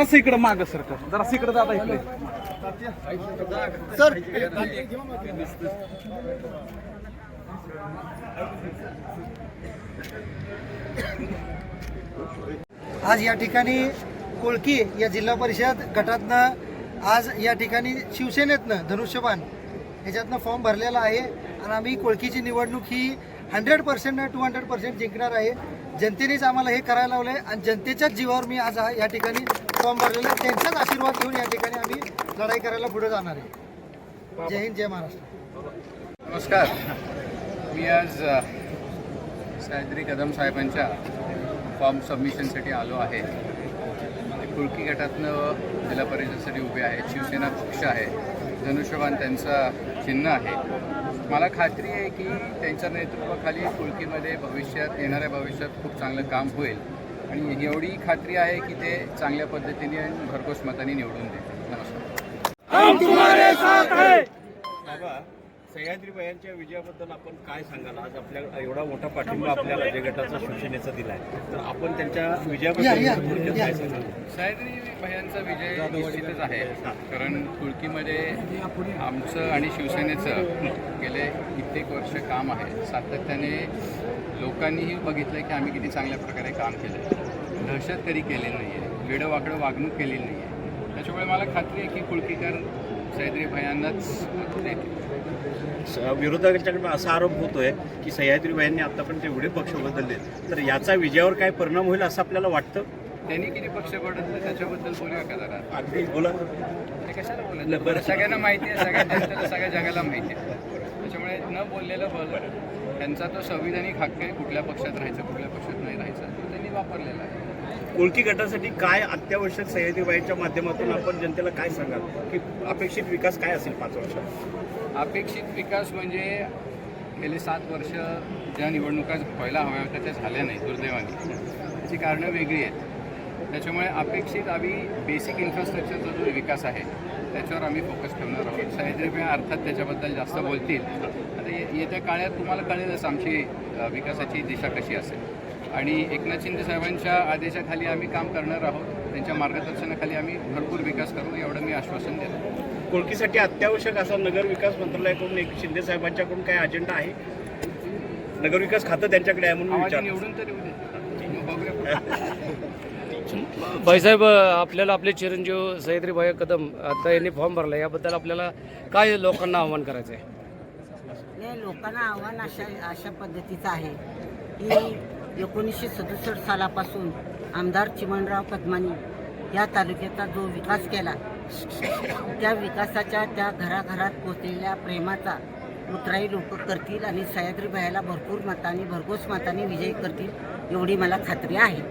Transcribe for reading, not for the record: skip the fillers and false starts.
जरासं इकडं माग सरकार, जरासं इकडं दादा इकडे सर. आज या ठिकाणी कोळकी या जिल्हा परिषद गटातनं आज या ठिकाणी शिवसेनेतनं धनुष्यबाण ह्याच्यातनं फॉर्म भरलेला आहे आणि आम्ही कोळकीची निवडणूक ही 100% 200% जिंकणार आहे. जनतेनेच आम्हाला हे करायला लावलं आहे आणि जनतेच्याच जीवावर मी आज या ठिकाणी फॉर्म भरलेला आहे. त्यांचाच आशीर्वाद घेऊन या ठिकाणी आम्ही लढाई करायला पुढे जाणार आहे. जय हिंद, जय महाराष्ट्र. नमस्कार. मी आज सह्याद्री कदम साहेबांच्या फॉर्म सबमिशनसाठी आलो आहे. कुळकी गटातनं जिल्हा परिषदेसाठी उभे आहेत. शिवसेना पक्ष आहे, धनुष्यबाण त्यांचा चिन्ह आहे. मला खात्री आहे की त्यांच्या नेतृत्वाखाली कुळकीमध्ये भविष्यात येणाऱ्या भविष्यात खूप चांगलं काम होईल आणि एवढी खात्री आहे की ते चांगल्या पद्धतीने आणि भरघोस मताने निवडून देतील. नमस्कार. सह्याद्री भैयांच्या विजयाबद्दल आपण काय सांगाल? आज आपल्या एवढा मोठा पाठिंबा आपल्या राज्य गटाचा शिवसेनेचा दिला आहे, तर आपण त्यांच्या विजयाबद्दल काय सांगाल? सह्याद्री भैयांचा विजय निश्चितच आहे, कारण कुळकीमध्ये आमचं आणि शिवसेनेचं गेले कित्येक वर्ष काम आहे. सातत्याने लोकांनीही बघितलं की आम्ही किती चांगल्या प्रकारे काम केलं. दहशत कधी केलेली नाही आहे, वेडंवाकडं वागणूक केलेली नाही आहे. त्याच्यामुळे मला खात्री आहे की कुळकीकर सह्याद्री भैयांनाच देतील. विरोधकांच्याकडून असा आरोप होतोय की सह्याद्री भैयांनी आतापर्यंत एवढे पक्ष बदलले, तर याचा विजयावर काय परिणाम होईल असं आपल्याला वाटतं? त्यांनी किती पक्ष बदलले त्याच्याबद्दल बोलूया का जरा? अगदी बोला. ते कशाला बोलत? बरं, सगळ्यांना माहिती आहे, सगळ्या जनतेला, सगळ्या जगाला माहिती आहे. त्याच्यामुळे न बोललेलं बरं. त्यांचा तो संविधानिक हक्क आहे कुठल्या पक्षात राहायचं, कुठल्या पक्षात नाही राहायचं, तो त्यांनी वापरलेला आहे. कोळकी गटासाठी काय अत्यावश्यक सह्याद्री भैयांच्या माध्यमातून आपण जनतेला काय सांगाल की अपेक्षित विकास काय असेल 5 वर्षात? अपेक्षित विकास म्हणजे गेले 7 वर्ष ज्या निवडणुका व्हायला हव्या होत्या त्या झाल्या नाही दुर्दैवाने. त्याची कारणं वेगळी आहेत. त्याच्यामुळे अपेक्षित आम्ही बेसिक इन्फ्रास्ट्रक्चरचा जो विकास आहे त्याच्यावर आम्ही फोकस ठेवणार आहोत. सह्याद्री भैया अर्थात त्याच्याबद्दल जास्त बोलतील. आता येत्या काळात तुम्हाला कळेलच आमची विकासाची दिशा कशी असेल आणि एकनाथ शिंदे साहेबांच्या आदेशाखाली आम्ही काम करणार आहोत. त्यांच्या मार्गदर्शनाखाली आम्ही भरपूर विकास करू एवढं मी आश्वासन देतो. कोळकीसाठी अत्यावश्यक असा नगर विकास मंत्रालयाकडून एक शिंदे साहेबांच्याकडून काय अजेंडा आहे? नगरविकास खातं त्यांच्याकडे आहे म्हणून विचार. निवडून तरी बघूया. भाईसाहेब, आपल्याला आपले चिरंजीव सह्याद्री भाई कदम आता यांनी फॉर्म भरला, याबद्दल आपल्याला काय लोकांना आव्हान करायचं आहे? नाही, लोकांना आव्हान अशा पद्धतीचं आहे की 1967 सालापासून आमदार चिमणराव कदमानी या तालुक्याचा जो विकास केला त्या विकासाच्या त्या घराघरात पोचलेल्या प्रेमाचा उतराई लोक करतील आणि सह्याद्री भैयाला भरपूर मतांनी भरघोस मतांनी विजयी करतील एवढी मला खात्री आहे.